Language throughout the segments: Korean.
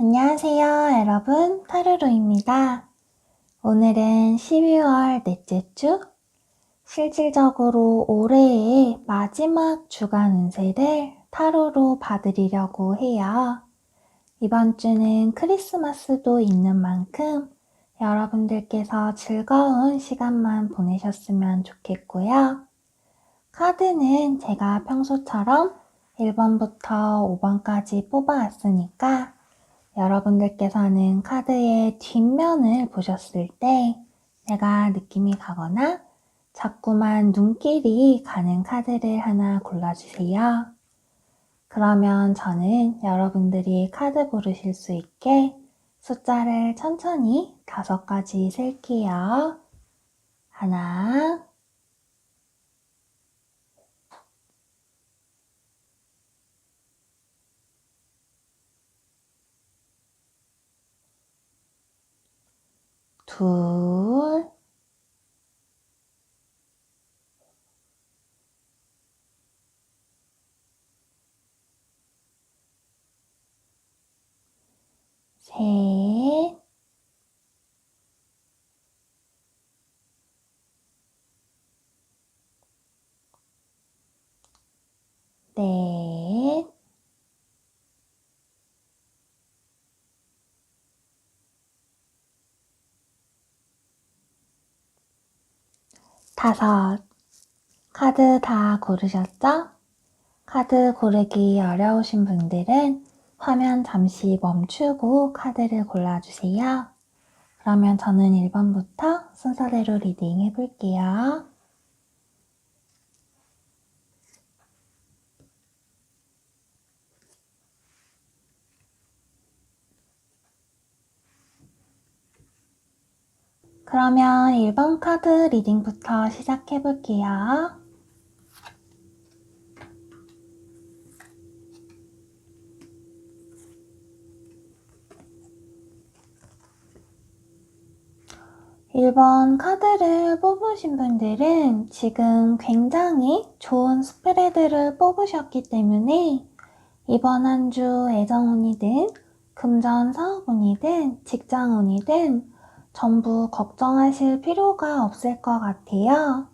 안녕하세요, 여러분. 타르루입니다. 오늘은 12월 넷째 주, 실질적으로 올해의 마지막 주간 운세를 타로로 봐드리려고 해요. 이번 주는 크리스마스도 있는 만큼 여러분들께서 즐거운 시간만 보내셨으면 좋겠고요. 카드는 제가 평소처럼 1번부터 5번까지 뽑아왔으니까 여러분들께서는 카드의 뒷면을 보셨을 때 내가 느낌이 가거나 자꾸만 눈길이 가는 카드를 하나 골라주세요. 그러면 저는 여러분들이 카드 고르실 수 있게 숫자를 천천히 5가지 셀게요. 하나, 둘, 셋, 넷, 다섯. 카드 다 고르셨죠? 카드 고르기 어려우신 분들은 화면 잠시 멈추고 카드를 골라주세요. 그러면 저는 1번부터 순서대로 리딩 해볼게요. 그러면 1번 카드 리딩부터 시작해볼게요. (1번) 카드를 뽑으신 분들은 지금 굉장히 좋은 스프레드를 뽑으셨기 때문에 이번 한 주 애정운이든 금전 사업운이든 직장운이든 전부 걱정하실 필요가 없을 것 같아요.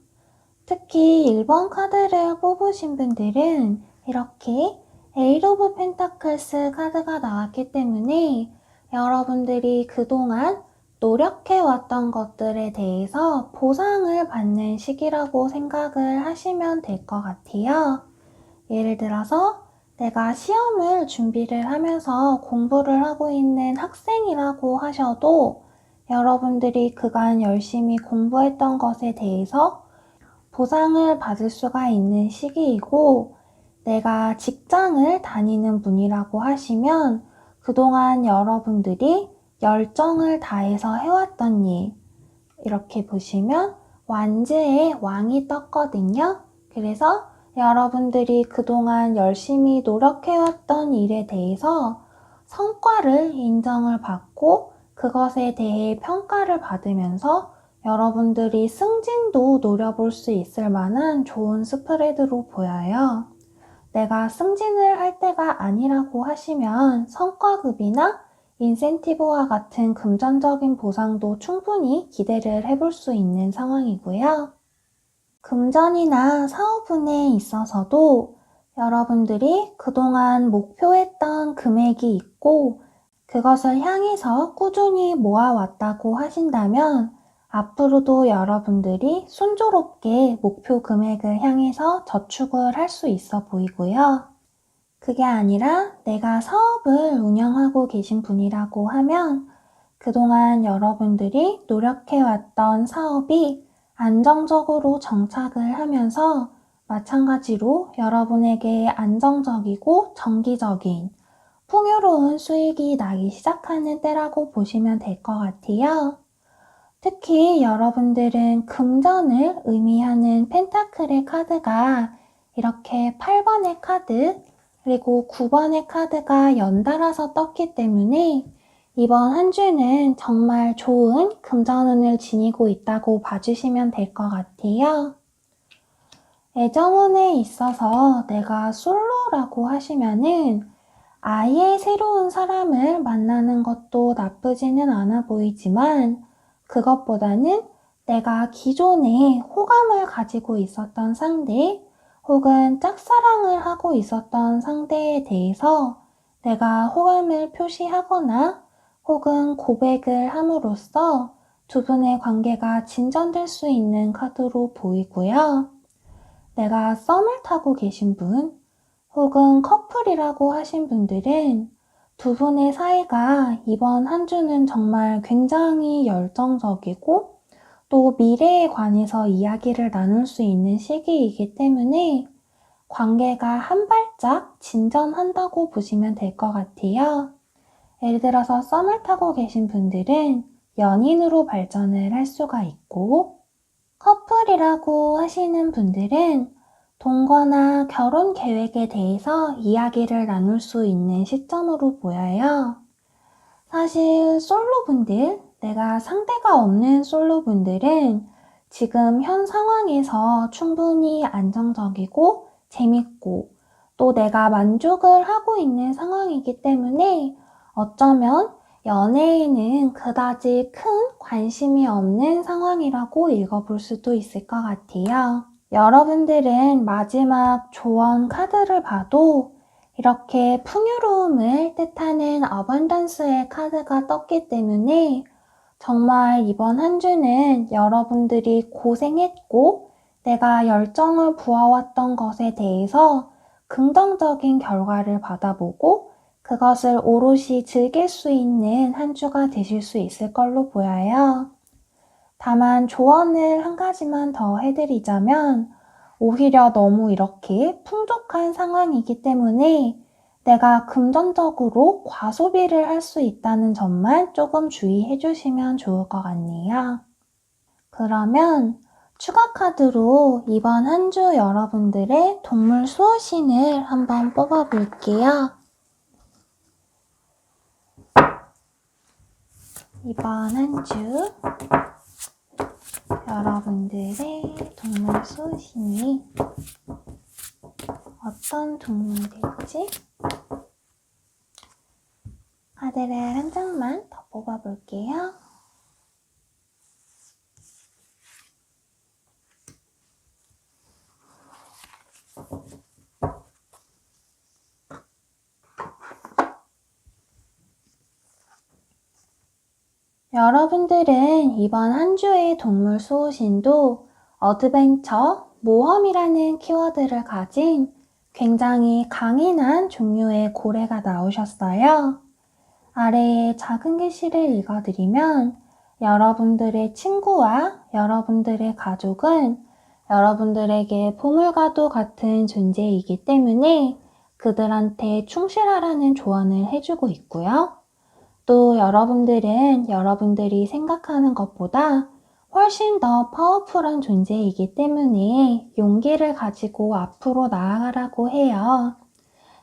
특히 1번 카드를 뽑으신 분들은 이렇게 에이트 오브 펜타클스 카드가 나왔기 때문에 여러분들이 그동안 노력해왔던 것들에 대해서 보상을 받는 시기라고 생각을 하시면 될 것 같아요. 예를 들어서 내가 시험을 준비를 하면서 공부를 하고 있는 학생이라고 하셔도 여러분들이 그간 열심히 공부했던 것에 대해서 보상을 받을 수가 있는 시기이고, 내가 직장을 다니는 분이라고 하시면 그동안 여러분들이 열정을 다해서 해왔던 일, 이렇게 보시면 완즈의 왕이 떴거든요. 그래서 여러분들이 그동안 열심히 노력해왔던 일에 대해서 성과를 인정을 받고 그것에 대해 평가를 받으면서 여러분들이 승진도 노려볼 수 있을 만한 좋은 스프레드로 보여요. 내가 승진을 할 때가 아니라고 하시면 성과급이나 인센티브와 같은 금전적인 보상도 충분히 기대를 해볼 수 있는 상황이고요. 금전이나 사업운에 있어서도 여러분들이 그동안 목표했던 금액이 있고 그것을 향해서 꾸준히 모아왔다고 하신다면 앞으로도 여러분들이 순조롭게 목표 금액을 향해서 저축을 할 수 있어 보이고요. 그게 아니라 내가 사업을 운영하고 계신 분이라고 하면 그동안 여러분들이 노력해왔던 사업이 안정적으로 정착을 하면서 마찬가지로 여러분에게 안정적이고 정기적인 풍요로운 수익이 나기 시작하는 때라고 보시면 될 것 같아요. 특히 여러분들은 금전을 의미하는 펜타클의 카드가 이렇게 8번의 카드 그리고 9번의 카드가 연달아서 떴기 때문에 이번 한 주는 정말 좋은 금전운을 지니고 있다고 봐주시면 될 것 같아요. 애정운에 있어서 내가 솔로라고 하시면은 아예 새로운 사람을 만나는 것도 나쁘지는 않아 보이지만 그것보다는 내가 기존에 호감을 가지고 있었던 상대 혹은 짝사랑을 하고 있었던 상대에 대해서 내가 호감을 표시하거나 혹은 고백을 함으로써 두 분의 관계가 진전될 수 있는 카드로 보이고요. 내가 썸을 타고 계신 분 혹은 커플이라고 하신 분들은 두 분의 사이가 이번 한 주는 정말 굉장히 열정적이고 또 미래에 관해서 이야기를 나눌 수 있는 시기이기 때문에 관계가 한 발짝 진전한다고 보시면 될 것 같아요. 예를 들어서 썸을 타고 계신 분들은 연인으로 발전을 할 수가 있고 커플이라고 하시는 분들은 동거나 결혼 계획에 대해서 이야기를 나눌 수 있는 시점으로 보여요. 사실 솔로분들, 내가 상대가 없는 솔로분들은 지금 현 상황에서 충분히 안정적이고 재밌고 또 내가 만족을 하고 있는 상황이기 때문에 어쩌면 연애에는 그다지 큰 관심이 없는 상황이라고 읽어볼 수도 있을 것 같아요. 여러분들은 마지막 조언 카드를 봐도 이렇게 풍요로움을 뜻하는 어번던스의 카드가 떴기 때문에 정말 이번 한 주는 여러분들이 고생했고 내가 열정을 부어왔던 것에 대해서 긍정적인 결과를 받아보고 그것을 오롯이 즐길 수 있는 한 주가 되실 수 있을 걸로 보여요. 다만 조언을 한 가지만 더 해드리자면 오히려 너무 이렇게 풍족한 상황이기 때문에 내가 금전적으로 과소비를 할 수 있다는 점만 조금 주의해 주시면 좋을 것 같네요. 그러면 추가 카드로 이번 한 주 여러분들의 동물 수호신을 한번 뽑아 볼게요. 이번 한 주 여러분들의 동물 수호신이 어떤 동물일지 카드를 한 장만 더 뽑아볼게요. 여러분들은 이번 한 주의 동물 수호신도 어드벤처, 모험이라는 키워드를 가진 굉장히 강인한 종류의 고래가 나오셨어요. 아래에 작은 글씨를 읽어드리면 여러분들의 친구와 여러분들의 가족은 여러분들에게 보물과도 같은 존재이기 때문에 그들한테 충실하라는 조언을 해주고 있고요. 또 여러분들은 여러분들이 생각하는 것보다 훨씬 더 파워풀한 존재이기 때문에 용기를 가지고 앞으로 나아가라고 해요.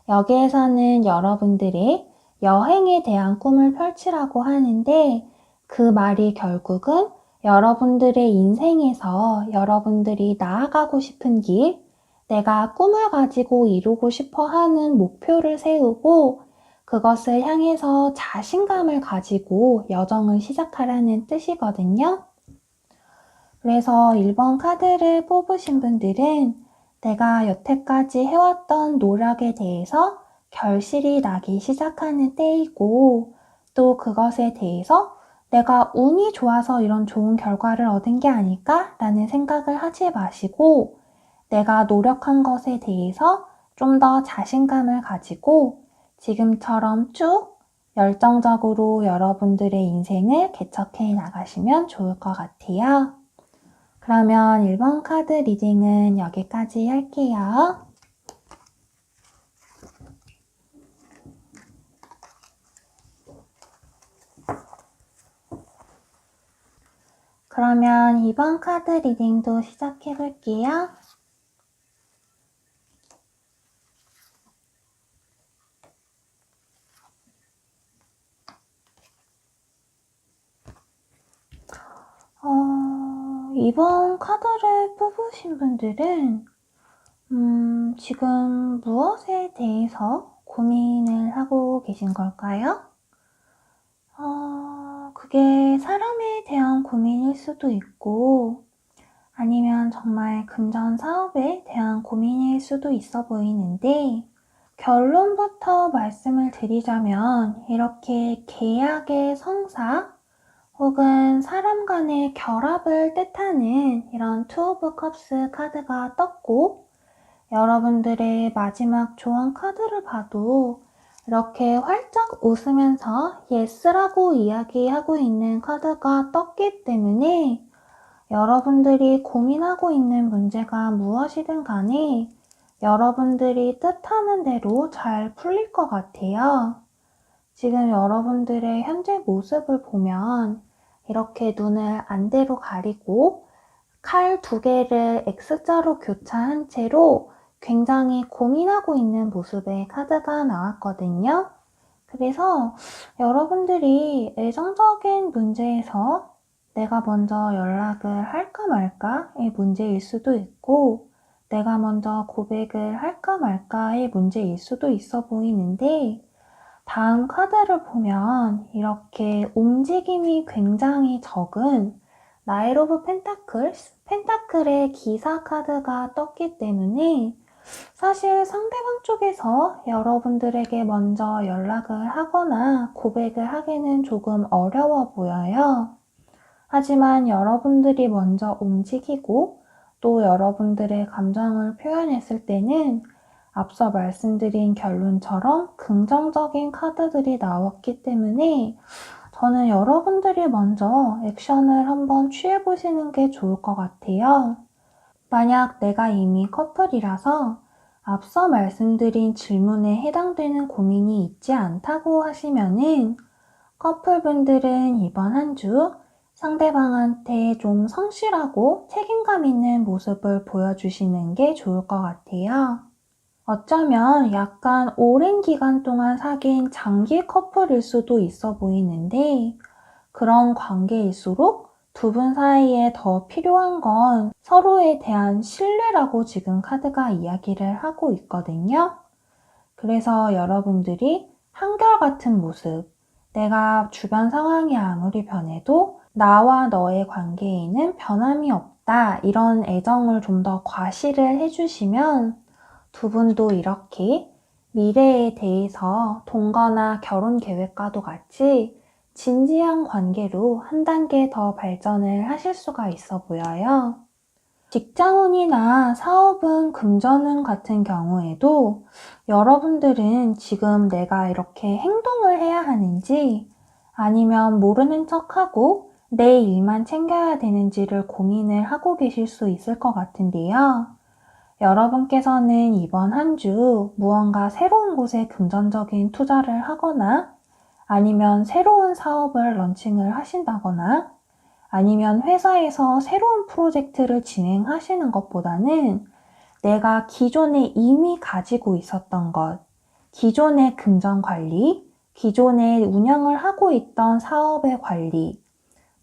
여기에서는 여러분들의 여행에 대한 꿈을 펼치라고 하는데 그 말이 결국은 여러분들의 인생에서 여러분들이 나아가고 싶은 길, 내가 꿈을 가지고 이루고 싶어 하는 목표를 세우고 그것을 향해서 자신감을 가지고 여정을 시작하라는 뜻이거든요. 그래서 1번 카드를 뽑으신 분들은 내가 여태까지 해왔던 노력에 대해서 결실이 나기 시작하는 때이고 또 그것에 대해서 내가 운이 좋아서 이런 좋은 결과를 얻은 게 아닐까? 라는 생각을 하지 마시고 내가 노력한 것에 대해서 좀 더 자신감을 가지고 지금처럼 쭉 열정적으로 여러분들의 인생을 개척해 나가시면 좋을 것 같아요. 그러면 1번 카드 리딩은 여기까지 할게요. 그러면 2번 카드 리딩도 시작해 볼게요. 이번 카드를 뽑으신 분들은 지금 무엇에 대해서 고민을 하고 계신 걸까요? 그게 사람에 대한 고민일 수도 있고, 아니면 정말 금전 사업에 대한 고민일 수도 있어 보이는데, 결론부터 말씀을 드리자면, 이렇게 계약의 성사, 혹은 사람 간의 결합을 뜻하는 이런 투 오브 컵스 카드가 떴고, 여러분들의 마지막 조언 카드를 봐도 이렇게 활짝 웃으면서 예스라고 이야기하고 있는 카드가 떴기 때문에 여러분들이 고민하고 있는 문제가 무엇이든 간에 여러분들이 뜻하는 대로 잘 풀릴 것 같아요. 지금 여러분들의 현재 모습을 보면 이렇게 눈을 안대로 가리고 칼 2개를 X자로 교차한 채로 굉장히 고민하고 있는 모습의 카드가 나왔거든요. 그래서 여러분들이 애정적인 문제에서 내가 먼저 연락을 할까 말까의 문제일 수도 있고, 내가 먼저 고백을 할까 말까의 문제일 수도 있어 보이는데, 다음 카드를 보면 이렇게 움직임이 굉장히 적은 나이트 오브 펜타클의 기사 카드가 떴기 때문에 사실 상대방 쪽에서 여러분들에게 먼저 연락을 하거나 고백을 하기는 조금 어려워 보여요. 하지만 여러분들이 먼저 움직이고 또 여러분들의 감정을 표현했을 때는 앞서 말씀드린 결론처럼 긍정적인 카드들이 나왔기 때문에 저는 여러분들이 먼저 액션을 한번 취해보시는 게 좋을 것 같아요. 만약 내가 이미 커플이라서 앞서 말씀드린 질문에 해당되는 고민이 있지 않다고 하시면은 커플분들은 이번 한 주 상대방한테 좀 성실하고 책임감 있는 모습을 보여주시는 게 좋을 것 같아요. 어쩌면 약간 오랜 기간 동안 사귄 장기 커플일 수도 있어 보이는데 그런 관계일수록 두 분 사이에 더 필요한 건 서로에 대한 신뢰라고 지금 카드가 이야기를 하고 있거든요. 그래서 여러분들이 한결같은 모습, 내가 주변 상황이 아무리 변해도 나와 너의 관계에는 변함이 없다, 이런 애정을 좀 더 과시를 해주시면 두 분도 이렇게 미래에 대해서 동거나 결혼 계획과도 같이 진지한 관계로 한 단계 더 발전을 하실 수가 있어 보여요. 직장운이나 사업운, 금전운 같은 경우에도 여러분들은 지금 내가 이렇게 행동을 해야 하는지 아니면 모르는 척하고 내 일만 챙겨야 되는지를 고민을 하고 계실 수 있을 것 같은데요. 여러분께서는 이번 한 주 무언가 새로운 곳에 금전적인 투자를 하거나 아니면 새로운 사업을 런칭을 하신다거나 아니면 회사에서 새로운 프로젝트를 진행하시는 것보다는 내가 기존에 이미 가지고 있었던 것, 기존의 금전 관리, 기존에 운영을 하고 있던 사업의 관리,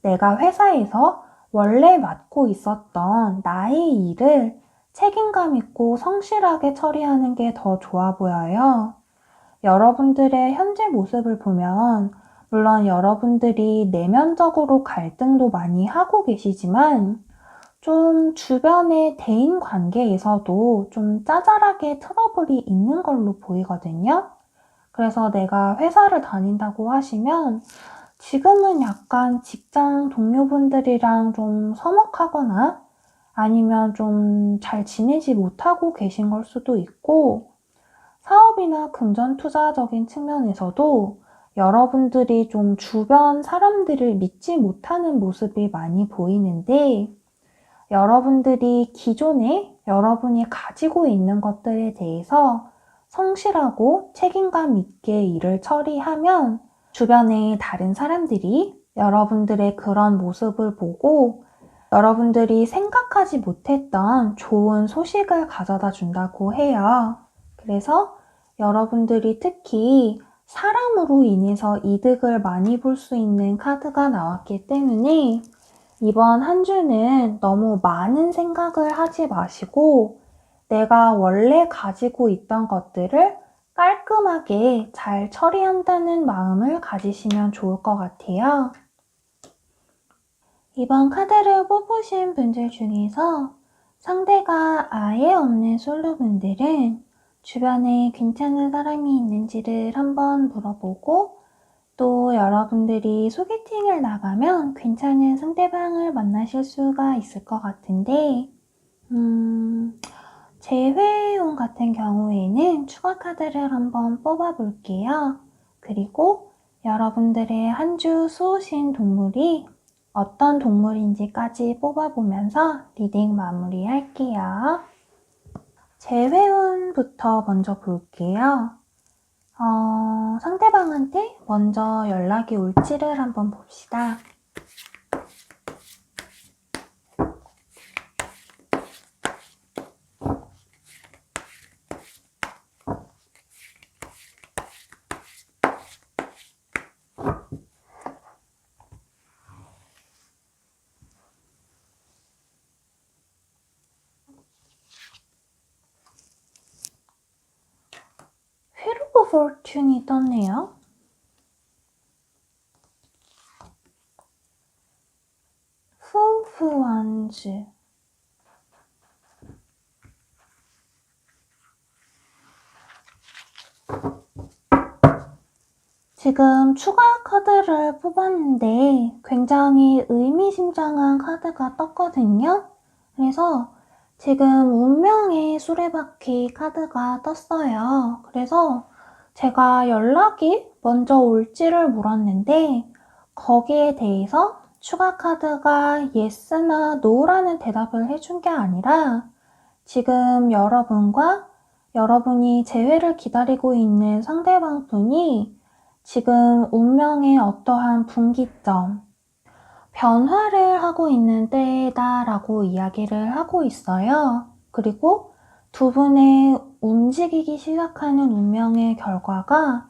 내가 회사에서 원래 맡고 있었던 나의 일을 책임감 있고 성실하게 처리하는 게 더 좋아 보여요. 여러분들의 현재 모습을 보면 물론 여러분들이 내면적으로 갈등도 많이 하고 계시지만 좀 주변의 대인 관계에서도 좀 짜잘하게 트러블이 있는 걸로 보이거든요. 그래서 내가 회사를 다닌다고 하시면 지금은 약간 직장 동료분들이랑 좀 서먹하거나 아니면 좀 잘 지내지 못하고 계신 걸 수도 있고, 사업이나 금전 투자적인 측면에서도 여러분들이 좀 주변 사람들을 믿지 못하는 모습이 많이 보이는데, 여러분들이 기존에 여러분이 가지고 있는 것들에 대해서 성실하고 책임감 있게 일을 처리하면 주변의 다른 사람들이 여러분들의 그런 모습을 보고 여러분들이 생각하지 못했던 좋은 소식을 가져다 준다고 해요. 그래서 여러분들이 특히 사람으로 인해서 이득을 많이 볼 수 있는 카드가 나왔기 때문에 이번 한 주는 너무 많은 생각을 하지 마시고 내가 원래 가지고 있던 것들을 깔끔하게 잘 처리한다는 마음을 가지시면 좋을 것 같아요. 이번 카드를 뽑으신 분들 중에서 상대가 아예 없는 솔로분들은 주변에 괜찮은 사람이 있는지를 한번 물어보고, 또 여러분들이 소개팅을 나가면 괜찮은 상대방을 만나실 수가 있을 것 같은데, 재회용 같은 경우에는 추가 카드를 한번 뽑아 볼게요. 그리고 여러분들의 한 주 쏘신 동물이 어떤 동물인지까지 뽑아보면서 리딩 마무리할게요. 재회운부터 먼저 볼게요. 상대방한테 먼저 연락이 올지를 한번 봅시다. 휠 오브 포춘이 떴네요. 후후완즈. 지금 추가 카드를 뽑았는데 굉장히 의미심장한 카드가 떴거든요. 그래서 지금 운명의 수레바퀴 카드가 떴어요. 그래서 제가 연락이 먼저 올지를 물었는데 거기에 대해서 추가 카드가 yes나 no라는 대답을 해준 게 아니라 지금 여러분이 재회를 기다리고 있는 상대방 분이 지금 운명의 어떠한 분기점, 변화를 하고 있는 때다 라고 이야기를 하고 있어요. 그리고 두 분의 움직이기 시작하는 운명의 결과가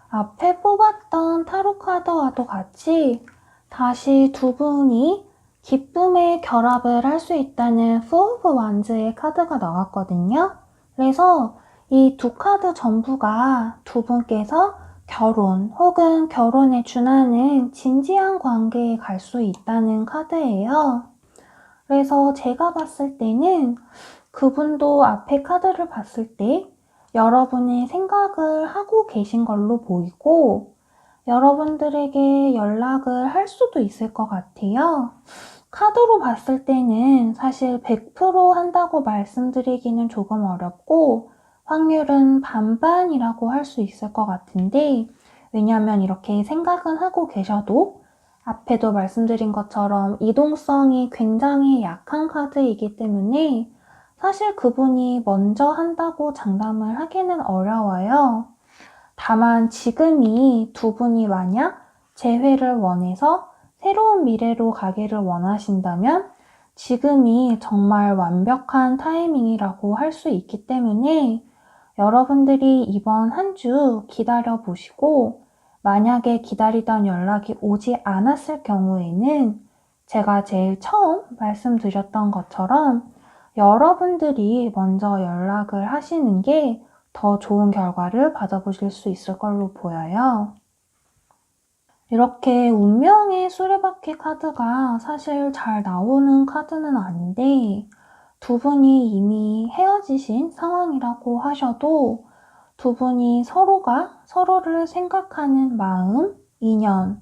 앞에 뽑았던 타로 카드와도 같이 다시 두 분이 기쁨의 결합을 할 수 있다는 Four of Wands의 카드가 나왔거든요. 그래서 이 두 카드 전부가 두 분께서 결혼 혹은 결혼에 준하는 진지한 관계에 갈 수 있다는 카드예요. 그래서 제가 봤을 때는 그분도 앞에 카드를 봤을 때 여러분의 생각을 하고 계신 걸로 보이고 여러분들에게 연락을 할 수도 있을 것 같아요. 카드로 봤을 때는 사실 100% 한다고 말씀드리기는 조금 어렵고 확률은 반반이라고 할 수 있을 것 같은데, 왜냐하면 이렇게 생각은 하고 계셔도 앞에도 말씀드린 것처럼 이동성이 굉장히 약한 카드이기 때문에 사실 그분이 먼저 한다고 장담을 하기는 어려워요. 다만 지금이 두 분이 만약 재회를 원해서 새로운 미래로 가기를 원하신다면 지금이 정말 완벽한 타이밍이라고 할 수 있기 때문에 여러분들이 이번 한 주 기다려 보시고 만약에 기다리던 연락이 오지 않았을 경우에는 제가 제일 처음 말씀드렸던 것처럼 여러분들이 먼저 연락을 하시는 게 더 좋은 결과를 받아보실 수 있을 걸로 보여요. 이렇게 운명의 수레바퀴 카드가 사실 잘 나오는 카드는 아닌데 두 분이 이미 헤어지신 상황이라고 하셔도 두 분이 서로가 서로를 생각하는 마음, 인연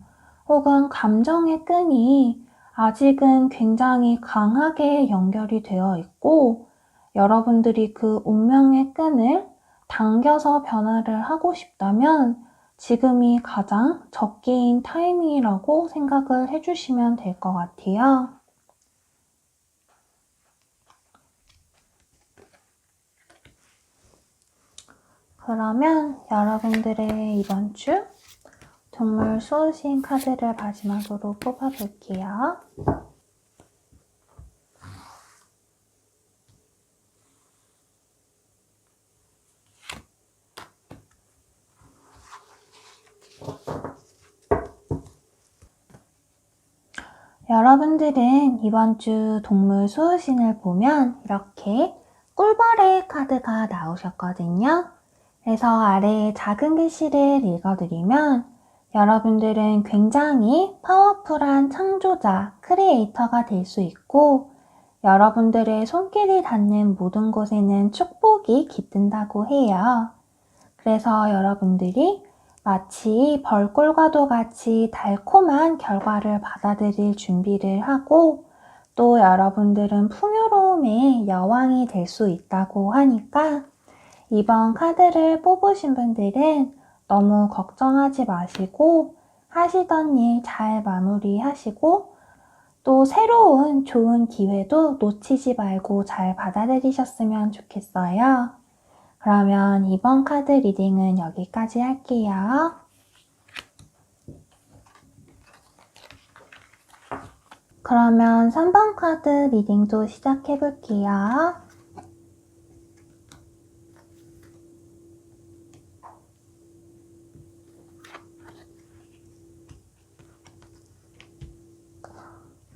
혹은 감정의 끈이 아직은 굉장히 강하게 연결이 되어 있고 여러분들이 그 운명의 끈을 당겨서 변화를 하고 싶다면 지금이 가장 적기인 타이밍이라고 생각을 해주시면 될 것 같아요. 그러면 여러분들의 이번 주 동물 소신 카드를 마지막으로 뽑아볼게요. 여러분들은 이번 주 동물 수호신을 보면 이렇게 꿀벌의 카드가 나오셨거든요. 그래서 아래의 작은 글씨를 읽어드리면 여러분들은 굉장히 파워풀한 창조자, 크리에이터가 될 수 있고 여러분들의 손길이 닿는 모든 곳에는 축복이 깃든다고 해요. 그래서 여러분들이 마치 벌꿀과도 같이 달콤한 결과를 받아들일 준비를 하고 또 여러분들은 풍요로움의 여왕이 될 수 있다고 하니까 이번 카드를 뽑으신 분들은 너무 걱정하지 마시고 하시던 일 잘 마무리하시고 또 새로운 좋은 기회도 놓치지 말고 잘 받아들이셨으면 좋겠어요. 그러면 이번 카드 리딩은 여기까지 할게요. 그러면 3번 카드 리딩도 시작해 볼게요.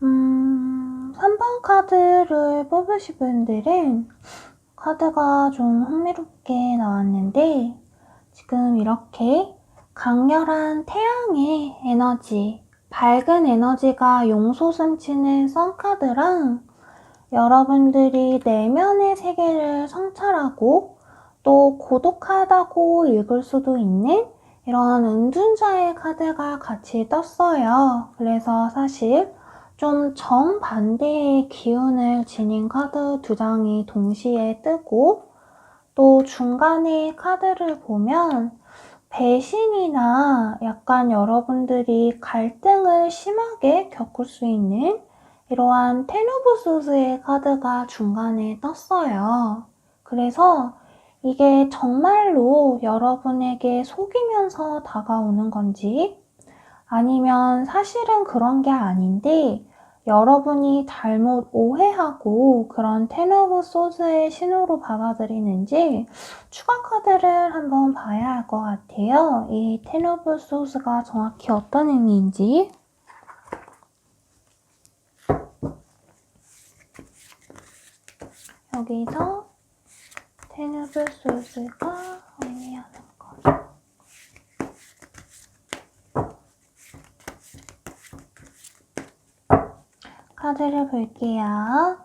음, 3번 카드를 뽑으신 분들은 카드가 좀 흥미롭게 나왔는데 지금 이렇게 강렬한 태양의 에너지, 밝은 에너지가 용솟음치는 선카드랑 여러분들이 내면의 세계를 성찰하고 또 고독하다고 읽을 수도 있는 이런 은둔자의 카드가 같이 떴어요. 그래서 사실 좀 정반대의 기운을 지닌 카드 두 장이 동시에 뜨고 또 중간에 카드를 보면 배신이나 약간 여러분들이 갈등을 심하게 겪을 수 있는 이러한 텐 오브 소스의 카드가 중간에 떴어요. 그래서 이게 정말로 여러분에게 속이면서 다가오는 건지 아니면 사실은 그런 게 아닌데 여러분이 잘못 오해하고 그런 텐 오브 소스의 신호로 받아들이는지 추가 카드를 한번 봐야 할 것 같아요. 이 텐 오브 소스가 정확히 어떤 의미인지. 여기서 텐 오브 소스가 의미하는 것. 카드를 볼게요.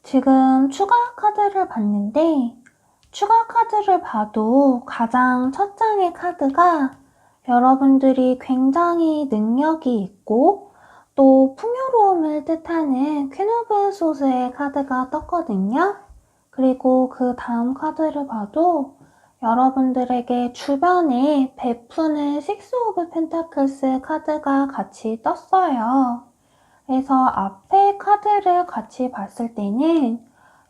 지금 추가 카드를 봤는데 추가 카드를 봐도 가장 첫 장의 카드가 여러분들이 굉장히 능력이 있고 또 풍요로움을 뜻하는 퀸 오브 소스의 카드가 떴거든요. 그리고 그 다음 카드를 봐도 여러분들에게 주변에 베푸는 식스 오브 펜타클스 카드가 같이 떴어요. 그래서 앞에 카드를 같이 봤을 때는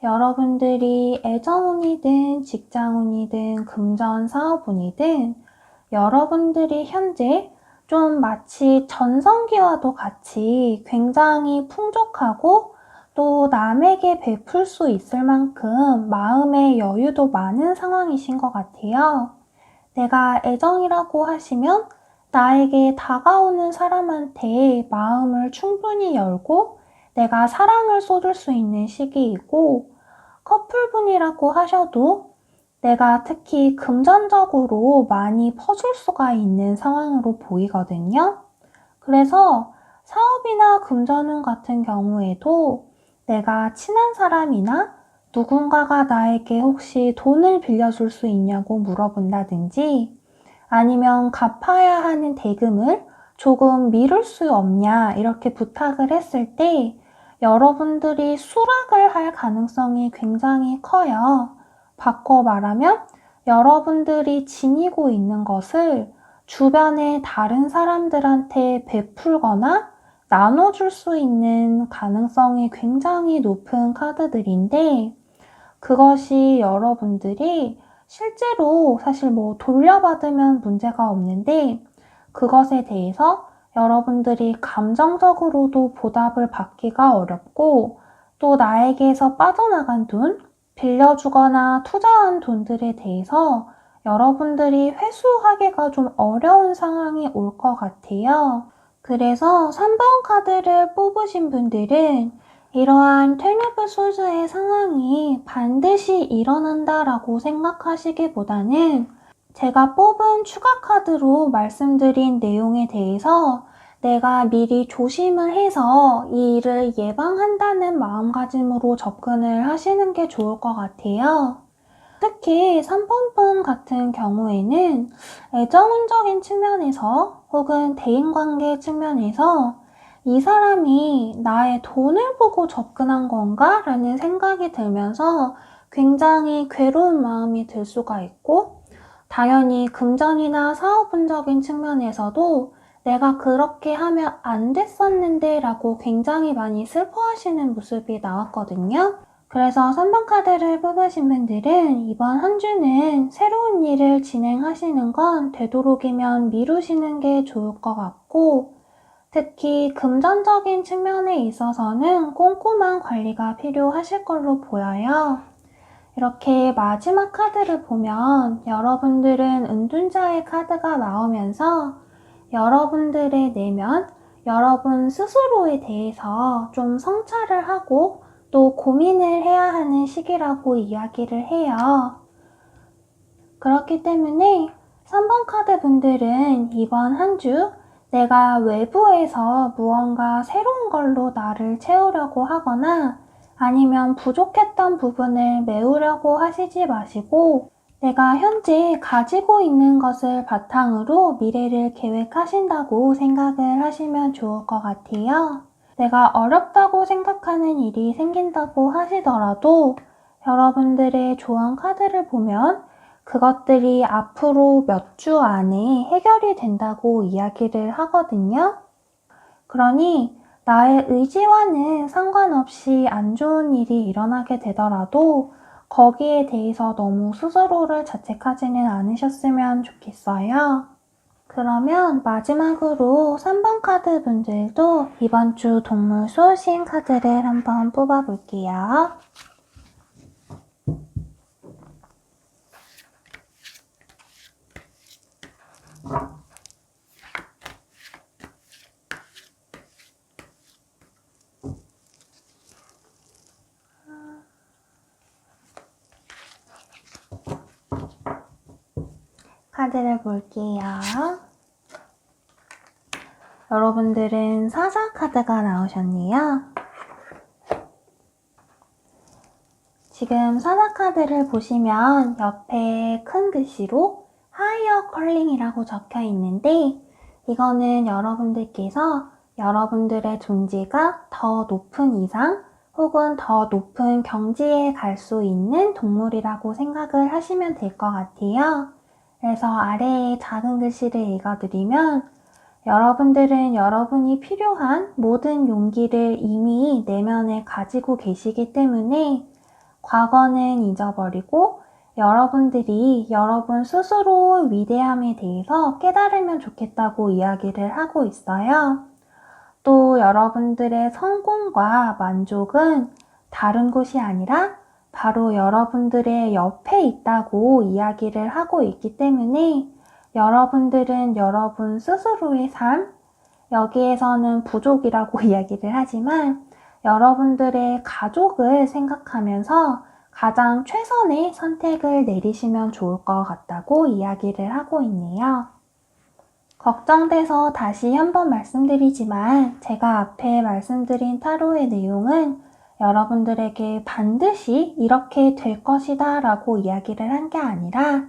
여러분들이 애정운이든 직장운이든 금전 사업운이든 여러분들이 현재 좀 마치 전성기와도 같이 굉장히 풍족하고 또 남에게 베풀 수 있을 만큼 마음의 여유도 많은 상황이신 것 같아요. 내가 애정이라고 하시면 나에게 다가오는 사람한테 마음을 충분히 열고 내가 사랑을 쏟을 수 있는 시기이고 커플분이라고 하셔도 내가 특히 금전적으로 많이 퍼줄 수가 있는 상황으로 보이거든요. 그래서 사업이나 금전운 같은 경우에도 내가 친한 사람이나 누군가가 나에게 혹시 돈을 빌려줄 수 있냐고 물어본다든지 아니면 갚아야 하는 대금을 조금 미룰 수 없냐 이렇게 부탁을 했을 때 여러분들이 수락을 할 가능성이 굉장히 커요. 바꿔 말하면 여러분들이 지니고 있는 것을 주변의 다른 사람들한테 베풀거나 나눠줄 수 있는 가능성이 굉장히 높은 카드들인데 그것이 여러분들이 실제로 사실 뭐 돌려받으면 문제가 없는데 그것에 대해서 여러분들이 감정적으로도 보답을 받기가 어렵고 또 나에게서 빠져나간 돈, 빌려주거나 투자한 돈들에 대해서 여러분들이 회수하기가 좀 어려운 상황이 올 것 같아요. 그래서 3번 카드를 뽑으신 분들은 이러한 12 소스의 상황이 반드시 일어난다라고 생각하시기보다는 제가 뽑은 추가 카드로 말씀드린 내용에 대해서 내가 미리 조심을 해서 이 일을 예방한다는 마음가짐으로 접근을 하시는 게 좋을 것 같아요. 특히 3번 분 같은 경우에는 애정운적인 측면에서 혹은 대인관계 측면에서 이 사람이 나의 돈을 보고 접근한 건가? 라는 생각이 들면서 굉장히 괴로운 마음이 들 수가 있고, 당연히 금전이나 사업운적인 측면에서도 내가 그렇게 하면 안 됐었는데 라고 굉장히 많이 슬퍼하시는 모습이 나왔거든요. 그래서 3번 카드를 뽑으신 분들은 이번 한 주는 새로운 일을 진행하시는 건 되도록이면 미루시는 게 좋을 것 같고, 특히 금전적인 측면에 있어서는 꼼꼼한 관리가 필요하실 걸로 보여요. 이렇게 마지막 카드를 보면 여러분들은 은둔자의 카드가 나오면서 여러분들의 내면, 여러분 스스로에 대해서 좀 성찰을 하고 또 고민을 해야 하는 시기라고 이야기를 해요. 그렇기 때문에 3번 카드 분들은 이번 한 주 내가 외부에서 무언가 새로운 걸로 나를 채우려고 하거나 아니면 부족했던 부분을 메우려고 하시지 마시고 내가 현재 가지고 있는 것을 바탕으로 미래를 계획하신다고 생각을 하시면 좋을 것 같아요. 내가 어렵다고 생각하는 일이 생긴다고 하시더라도 여러분들의 조언 카드를 보면 그것들이 앞으로 몇 주 안에 해결이 된다고 이야기를 하거든요. 그러니 나의 의지와는 상관없이 안 좋은 일이 일어나게 되더라도 거기에 대해서 너무 스스로를 자책하지는 않으셨으면 좋겠어요. 그러면 마지막으로 3번 카드 분들도 이번 주 동물 소신 카드를 한번 뽑아볼게요. 카드를 볼게요. 여러분들은 사자 카드가 나오셨네요. 지금 사자 카드를 보시면 옆에 큰 글씨로 하이어 컬링이라고 적혀 있는데 이거는 여러분들께서 여러분들의 존재가 더 높은 이상 혹은 더 높은 경지에 갈 수 있는 동물이라고 생각을 하시면 될 것 같아요. 그래서 아래에 작은 글씨를 읽어드리면 여러분들은 여러분이 필요한 모든 용기를 이미 내면에 가지고 계시기 때문에 과거는 잊어버리고 여러분들이 여러분 스스로 위대함에 대해서 깨달으면 좋겠다고 이야기를 하고 있어요. 또 여러분들의 성공과 만족은 다른 곳이 아니라 바로 여러분들의 옆에 있다고 이야기를 하고 있기 때문에 여러분들은 여러분 스스로의 삶, 여기에서는 부족이라고 이야기를 하지만 여러분들의 가족을 생각하면서 가장 최선의 선택을 내리시면 좋을 것 같다고 이야기를 하고 있네요. 걱정돼서 다시 한번 말씀드리지만 제가 앞에 말씀드린 타로의 내용은 여러분들에게 반드시 이렇게 될 것이다 라고 이야기를 한 게 아니라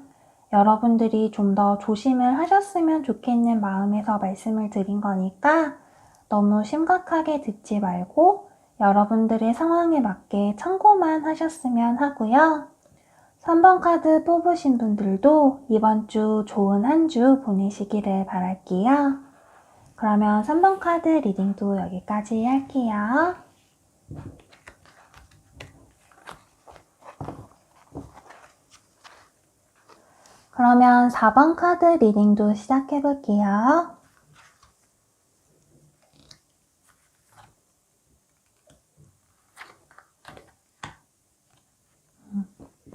여러분들이 좀 더 조심을 하셨으면 좋겠는 마음에서 말씀을 드린 거니까 너무 심각하게 듣지 말고 여러분들의 상황에 맞게 참고만 하셨으면 하고요. 3번 카드 뽑으신 분들도 이번 주 좋은 한 주 보내시기를 바랄게요. 그러면 3번 카드 리딩도 여기까지 할게요. 그러면 4번 카드 리딩도 시작해 볼게요.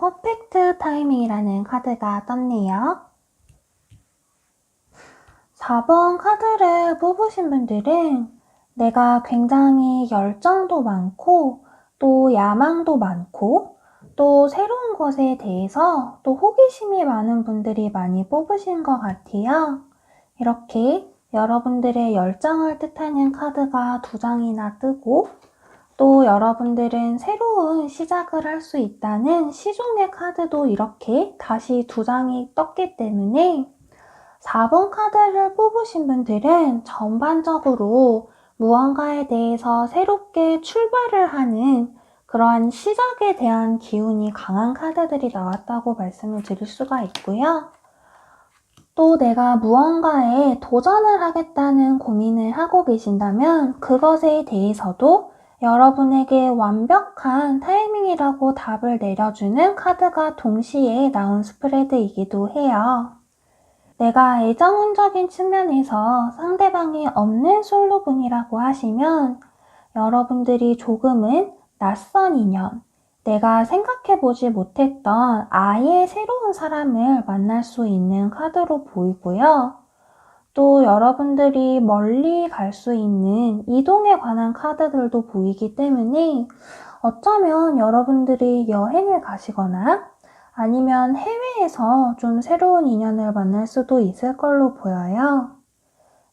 퍼펙트 타이밍이라는 카드가 떴네요. 4번 카드를 뽑으신 분들은 내가 굉장히 열정도 많고 또 야망도 많고 또 새로운 것에 대해서 또 호기심이 많은 분들이 많이 뽑으신 것 같아요. 이렇게 여러분들의 열정을 뜻하는 카드가 2장이나 뜨고 또 여러분들은 새로운 시작을 할 수 있다는 시종의 카드도 이렇게 다시 2장이 떴기 때문에 4번 카드를 뽑으신 분들은 전반적으로 무언가에 대해서 새롭게 출발을 하는 그러한 시작에 대한 기운이 강한 카드들이 나왔다고 말씀을 드릴 수가 있고요. 또 내가 무언가에 도전을 하겠다는 고민을 하고 계신다면 그것에 대해서도 여러분에게 완벽한 타이밍이라고 답을 내려주는 카드가 동시에 나온 스프레드이기도 해요. 내가 애정운적인 측면에서 상대방이 없는 솔로분이라고 하시면 여러분들이 조금은 낯선 인연, 내가 생각해보지 못했던 아예 새로운 사람을 만날 수 있는 카드로 보이고요. 또 여러분들이 멀리 갈 수 있는 이동에 관한 카드들도 보이기 때문에 어쩌면 여러분들이 여행을 가시거나 아니면 해외에서 좀 새로운 인연을 만날 수도 있을 걸로 보여요.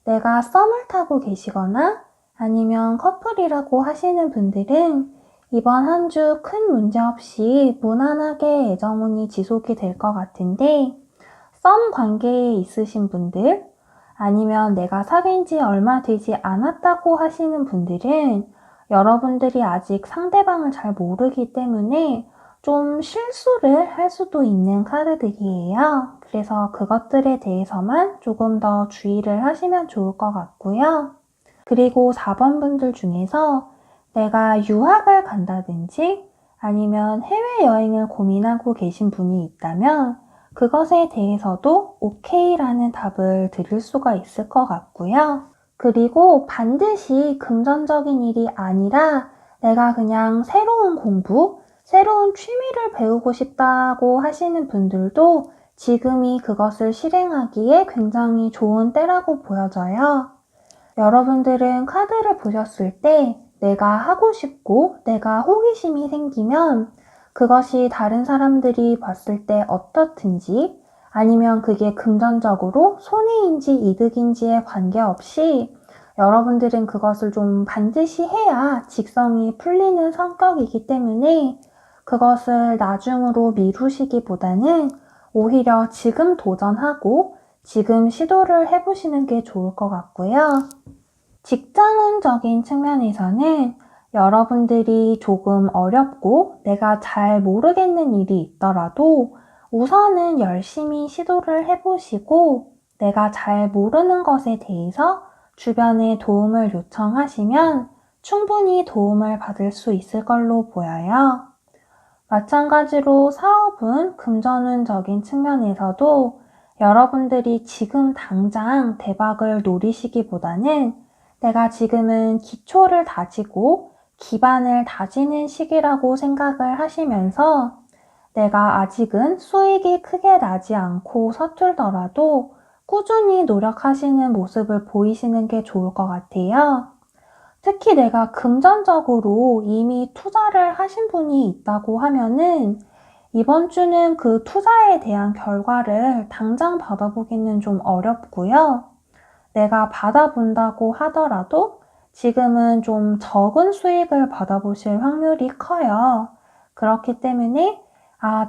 내가 썸을 타고 계시거나 아니면 커플이라고 하시는 분들은 이번 한 주 큰 문제 없이 무난하게 애정운이 지속이 될 것 같은데 썸 관계에 있으신 분들 아니면 내가 사귄 지 얼마 되지 않았다고 하시는 분들은 여러분들이 아직 상대방을 잘 모르기 때문에 좀 실수를 할 수도 있는 카드들이에요. 그래서 그것들에 대해서만 조금 더 주의를 하시면 좋을 것 같고요. 그리고 4번 분들 중에서 내가 유학을 간다든지 아니면 해외여행을 고민하고 계신 분이 있다면 그것에 대해서도 오케이라는 답을 드릴 수가 있을 것 같고요. 그리고 반드시 금전적인 일이 아니라 내가 그냥 새로운 공부, 새로운 취미를 배우고 싶다고 하시는 분들도 지금이 그것을 실행하기에 굉장히 좋은 때라고 보여져요. 여러분들은 카드를 보셨을 때 내가 하고 싶고 내가 호기심이 생기면 그것이 다른 사람들이 봤을 때 어떻든지 아니면 그게 금전적으로 손해인지 이득인지에 관계없이 여러분들은 그것을 좀 반드시 해야 직성이 풀리는 성격이기 때문에 그것을 나중으로 미루시기보다는 오히려 지금 도전하고 지금 시도를 해보시는 게 좋을 것 같고요. 직장운적인 측면에서는 여러분들이 조금 어렵고 내가 잘 모르겠는 일이 있더라도 우선은 열심히 시도를 해보시고 내가 잘 모르는 것에 대해서 주변에 도움을 요청하시면 충분히 도움을 받을 수 있을 걸로 보여요. 마찬가지로 사업은 금전운적인 측면에서도 여러분들이 지금 당장 대박을 노리시기보다는 내가 지금은 기초를 다지고 기반을 다지는 시기라고 생각을 하시면서 내가 아직은 수익이 크게 나지 않고 서툴더라도 꾸준히 노력하시는 모습을 보이시는 게 좋을 것 같아요. 특히 내가 금전적으로 이미 투자를 하신 분이 있다고 하면은 이번 주는 그 투자에 대한 결과를 당장 받아보기는 좀 어렵고요. 내가 받아본다고 하더라도 지금은 좀 적은 수익을 받아보실 확률이 커요. 그렇기 때문에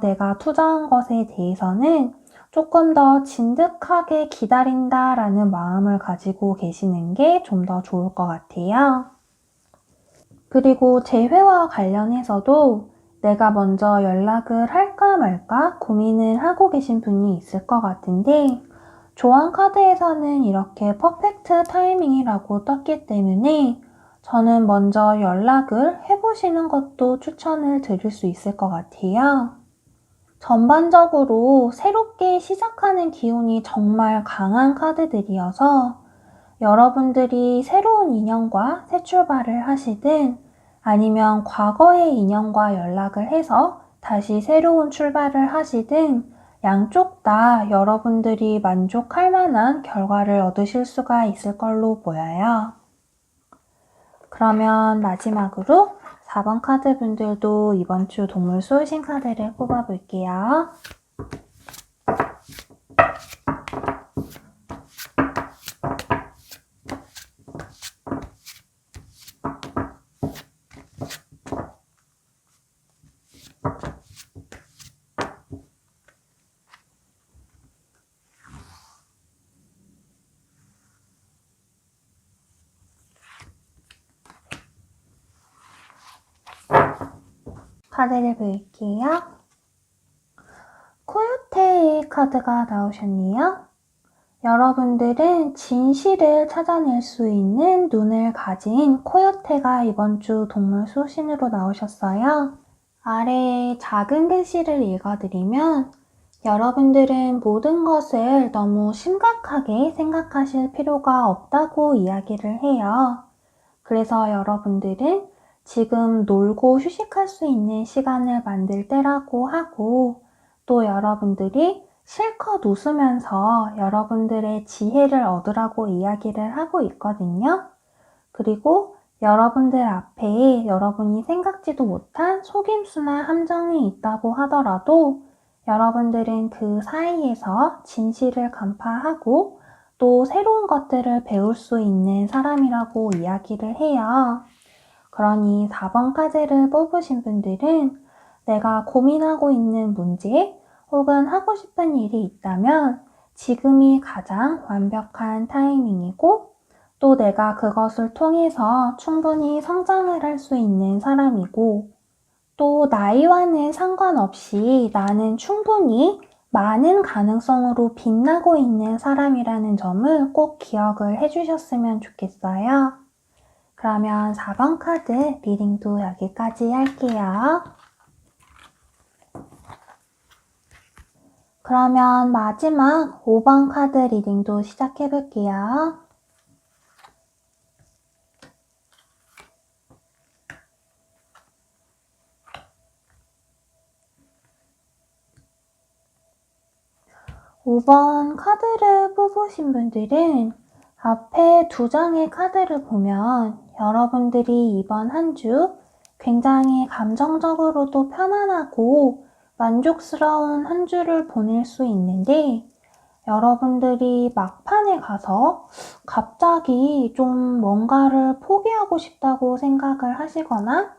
내가 투자한 것에 대해서는 조금 더 진득하게 기다린다라는 마음을 가지고 계시는 게 좀 더 좋을 것 같아요. 그리고 재회와 관련해서도 내가 먼저 연락을 할까 말까 고민을 하고 계신 분이 있을 것 같은데 조언 카드에서는 이렇게 퍼펙트 타이밍이라고 떴기 때문에 저는 먼저 연락을 해보시는 것도 추천을 드릴 수 있을 것 같아요. 전반적으로 새롭게 시작하는 기운이 정말 강한 카드들이어서 여러분들이 새로운 인연과 새 출발을 하시든 아니면 과거의 인연과 연락을 해서 다시 새로운 출발을 하시든 양쪽 다 여러분들이 만족할 만한 결과를 얻으실 수가 있을 걸로 보여요. 그러면 마지막으로 4번 카드 분들도 이번 주 동물 쏘신 카드를 뽑아볼게요. 카드를 볼게요. 코요테의 카드가 나오셨네요. 여러분들은 진실을 찾아낼 수 있는 눈을 가진 코요테가 이번 주 동물 소신으로 나오셨어요. 아래에 작은 글씨를 읽어드리면 여러분들은 모든 것을 너무 심각하게 생각하실 필요가 없다고 이야기를 해요. 그래서 여러분들은 지금 놀고 휴식할 수 있는 시간을 만들 때라고 하고 또 여러분들이 실컷 웃으면서 여러분들의 지혜를 얻으라고 이야기를 하고 있거든요. 그리고 여러분들 앞에 여러분이 생각지도 못한 속임수나 함정이 있다고 하더라도 여러분들은 그 사이에서 진실을 간파하고 또 새로운 것들을 배울 수 있는 사람이라고 이야기를 해요. 그러니 4번 카드를 뽑으신 분들은 내가 고민하고 있는 문제 혹은 하고 싶은 일이 있다면 지금이 가장 완벽한 타이밍이고 또 내가 그것을 통해서 충분히 성장을 할 수 있는 사람이고 또 나이와는 상관없이 나는 충분히 많은 가능성으로 빛나고 있는 사람이라는 점을 꼭 기억을 해주셨으면 좋겠어요. 그러면 4번 카드 리딩도 여기까지 할게요. 그러면 마지막 5번 카드 리딩도 시작해 볼게요. (5번) 카드를 뽑으신 분들은 앞에 2장의 카드를 보면 여러분들이 이번 한 주 굉장히 감정적으로도 편안하고 만족스러운 한 주를 보낼 수 있는데 여러분들이 막판에 가서 갑자기 좀 뭔가를 포기하고 싶다고 생각을 하시거나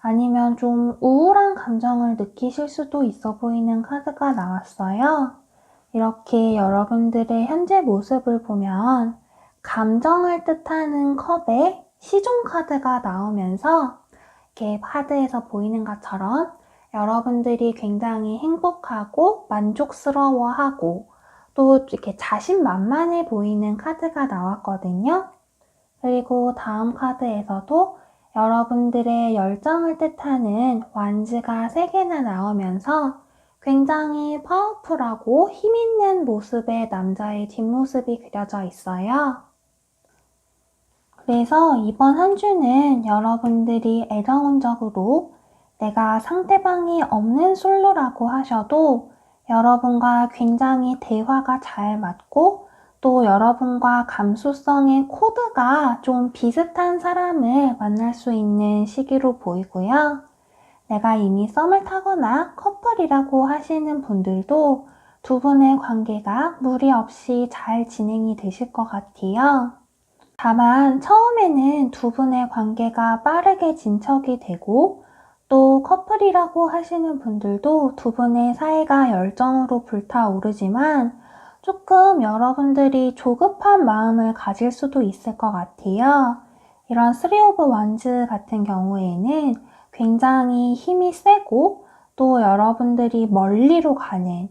아니면 좀 우울한 감정을 느끼실 수도 있어 보이는 카드가 나왔어요. 이렇게 여러분들의 현재 모습을 보면 감정을 뜻하는 컵에 시종 카드가 나오면서 이렇게 카드에서 보이는 것처럼 여러분들이 굉장히 행복하고 만족스러워하고 또 이렇게 자신만만해 보이는 카드가 나왔거든요. 그리고 다음 카드에서도 여러분들의 열정을 뜻하는 완즈가 3개나 나오면서 굉장히 파워풀하고 힘있는 모습의 남자의 뒷모습이 그려져 있어요. 그래서 이번 한 주는 여러분들이 애정운적으로 내가 상대방이 없는 솔로라고 하셔도 여러분과 굉장히 대화가 잘 맞고 또 여러분과 감수성의 코드가 좀 비슷한 사람을 만날 수 있는 시기로 보이고요. 내가 이미 썸을 타거나 커플이라고 하시는 분들도 두 분의 관계가 무리 없이 잘 진행이 되실 것 같아요. 다만 처음에는 두 분의 관계가 빠르게 진척이 되고 또 커플이라고 하시는 분들도 두 분의 사이가 열정으로 불타오르지만 조금 여러분들이 조급한 마음을 가질 수도 있을 것 같아요. 이런 3 오브 원즈 같은 경우에는 굉장히 힘이 세고 또 여러분들이 멀리로 가는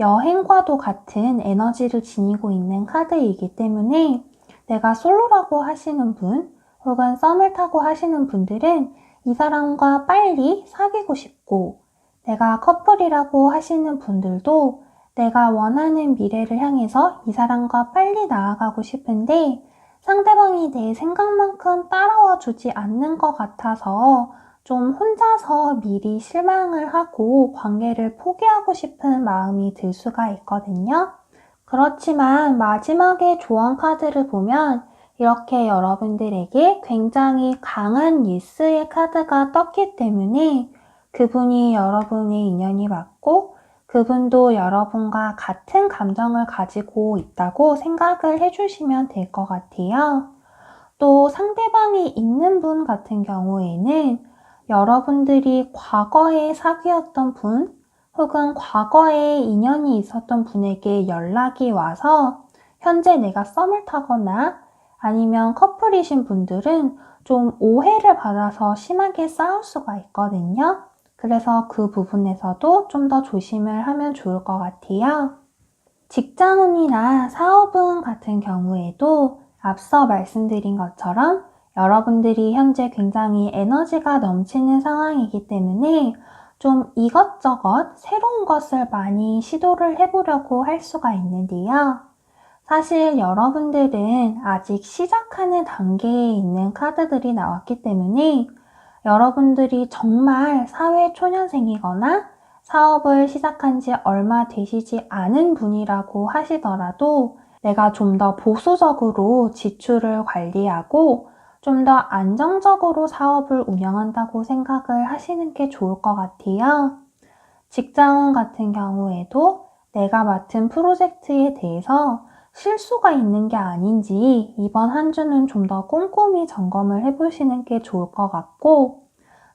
여행과도 같은 에너지를 지니고 있는 카드이기 때문에 내가 솔로라고 하시는 분 혹은 썸을 타고 하시는 분들은 이 사람과 빨리 사귀고 싶고 내가 커플이라고 하시는 분들도 내가 원하는 미래를 향해서 이 사람과 빨리 나아가고 싶은데 상대방이 내 생각만큼 따라와 주지 않는 것 같아서 좀 혼자서 미리 실망을 하고 관계를 포기하고 싶은 마음이 들 수가 있거든요. 그렇지만 마지막에 조언 카드를 보면 이렇게 여러분들에게 굉장히 강한 예스의 카드가 떴기 때문에 그분이 여러분의 인연이 맞고 그분도 여러분과 같은 감정을 가지고 있다고 생각을 해주시면 될 것 같아요. 또 상대방이 있는 분 같은 경우에는 여러분들이 과거에 사귀었던 분 혹은 과거에 인연이 있었던 분에게 연락이 와서 현재 내가 썸을 타거나 아니면 커플이신 분들은 좀 오해를 받아서 심하게 싸울 수가 있거든요. 그래서 그 부분에서도 좀 더 조심을 하면 좋을 것 같아요. 직장운이나 사업운 같은 경우에도 앞서 말씀드린 것처럼 여러분들이 현재 굉장히 에너지가 넘치는 상황이기 때문에 좀 이것저것 새로운 것을 많이 시도를 해보려고 할 수가 있는데요. 사실 여러분들은 아직 시작하는 단계에 있는 카드들이 나왔기 때문에 여러분들이 정말 사회 초년생이거나 사업을 시작한 지 얼마 되시지 않은 분이라고 하시더라도 내가 좀 더 보수적으로 지출을 관리하고 좀 더 안정적으로 사업을 운영한다고 생각을 하시는 게 좋을 것 같아요. 직장운 같은 경우에도 내가 맡은 프로젝트에 대해서 실수가 있는 게 아닌지 이번 한 주는 좀 더 꼼꼼히 점검을 해보시는 게 좋을 것 같고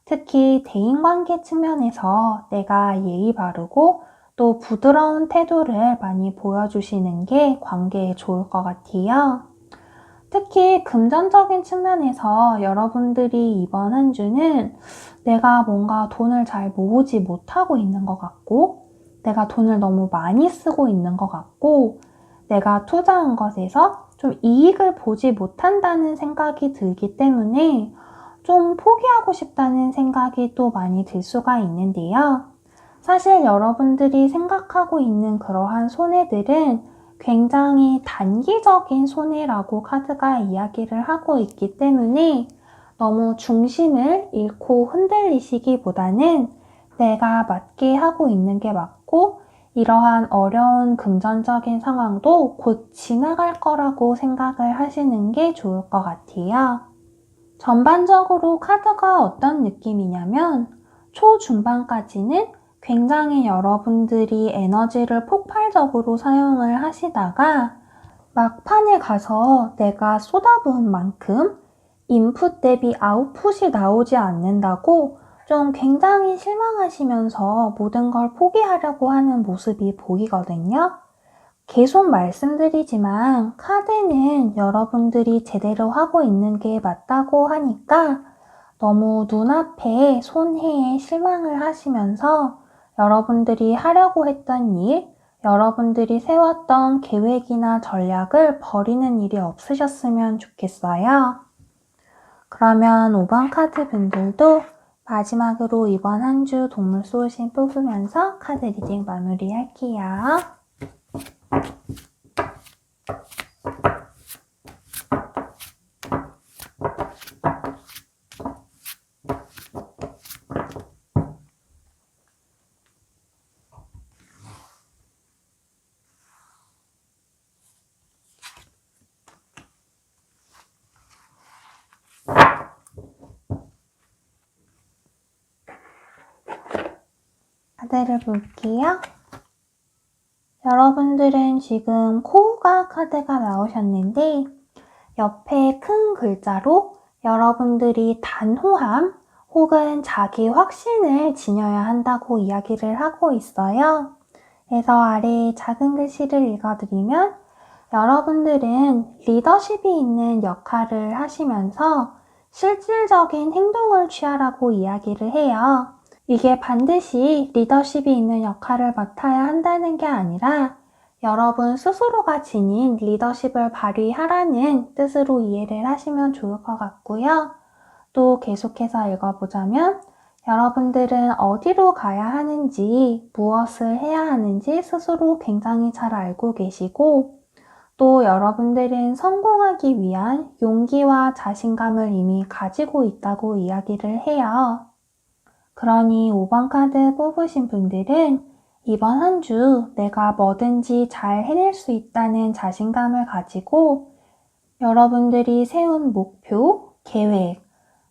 특히 대인관계 측면에서 내가 예의 바르고 또 부드러운 태도를 많이 보여주시는 게 관계에 좋을 것 같아요. 특히 금전적인 측면에서 여러분들이 이번 한 주는 내가 뭔가 돈을 잘 모으지 못하고 있는 것 같고 내가 돈을 너무 많이 쓰고 있는 것 같고 내가 투자한 것에서 좀 이익을 보지 못한다는 생각이 들기 때문에 좀 포기하고 싶다는 생각이 또 많이 들 수가 있는데요. 사실 여러분들이 생각하고 있는 그러한 손해들은 굉장히 단기적인 손해라고 카드가 이야기를 하고 있기 때문에 너무 중심을 잃고 흔들리시기보다는 내가 맞게 하고 있는 게 맞고 이러한 어려운 금전적인 상황도 곧 지나갈 거라고 생각을 하시는 게 좋을 것 같아요. 전반적으로 카드가 어떤 느낌이냐면 초중반까지는 굉장히 여러분들이 에너지를 폭발적으로 사용을 하시다가 막판에 가서 내가 쏟아부은 만큼 인풋 대비 아웃풋이 나오지 않는다고 좀 굉장히 실망하시면서 모든 걸 포기하려고 하는 모습이 보이거든요. 계속 말씀드리지만 카드는 여러분들이 제대로 하고 있는 게 맞다고 하니까 너무 눈앞에 손해에 실망을 하시면서 여러분들이 하려고 했던 일, 여러분들이 세웠던 계획이나 전략을 버리는 일이 없으셨으면 좋겠어요. 그러면 5번 카드 분들도 마지막으로 이번 한 주 동물 소신 뽑으면서 카드 리딩 마무리할게요. 카드를 볼게요. 여러분들은 지금 코우가 카드가 나오셨는데 옆에 큰 글자로 여러분들이 단호함 혹은 자기 확신을 지녀야 한다고 이야기를 하고 있어요. 그래서 아래에 작은 글씨를 읽어드리면 여러분들은 리더십이 있는 역할을 하시면서 실질적인 행동을 취하라고 이야기를 해요. 이게 반드시 리더십이 있는 역할을 맡아야 한다는 게 아니라 여러분 스스로가 지닌 리더십을 발휘하라는 뜻으로 이해를 하시면 좋을 것 같고요. 또 계속해서 읽어보자면 여러분들은 어디로 가야 하는지, 무엇을 해야 하는지 스스로 굉장히 잘 알고 계시고 또 여러분들은 성공하기 위한 용기와 자신감을 이미 가지고 있다고 이야기를 해요. 그러니 5번 카드 뽑으신 분들은 이번 한 주 내가 뭐든지 잘 해낼 수 있다는 자신감을 가지고 여러분들이 세운 목표, 계획,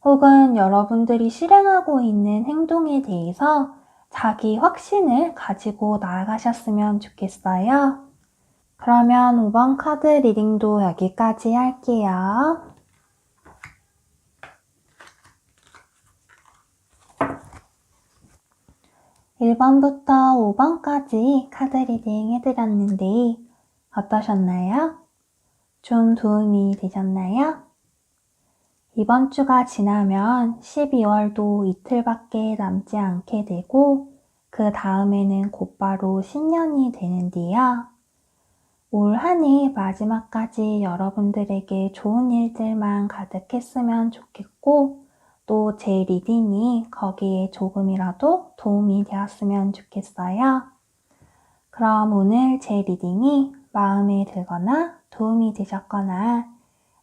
혹은 여러분들이 실행하고 있는 행동에 대해서 자기 확신을 가지고 나아가셨으면 좋겠어요. 그러면 5번 카드 리딩도 여기까지 할게요. 1번부터 5번까지 카드 리딩 해드렸는데 어떠셨나요? 좀 도움이 되셨나요? 이번 주가 지나면 12월도 이틀밖에 남지 않게 되고 그 다음에는 곧바로 신년이 되는데요. 올 한 해 마지막까지 여러분들에게 좋은 일들만 가득했으면 좋겠고 또 제 리딩이 거기에 조금이라도 도움이 되었으면 좋겠어요. 그럼 오늘 제 리딩이 마음에 들거나 도움이 되셨거나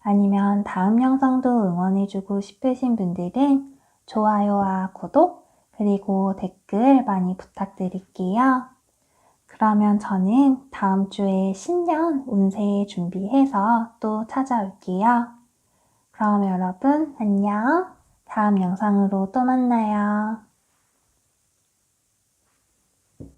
아니면 다음 영상도 응원해주고 싶으신 분들은 좋아요와 구독 그리고 댓글 많이 부탁드릴게요. 그러면 저는 다음 주에 신년 운세 준비해서 또 찾아올게요. 그럼 여러분 안녕. 다음 영상으로 또 만나요.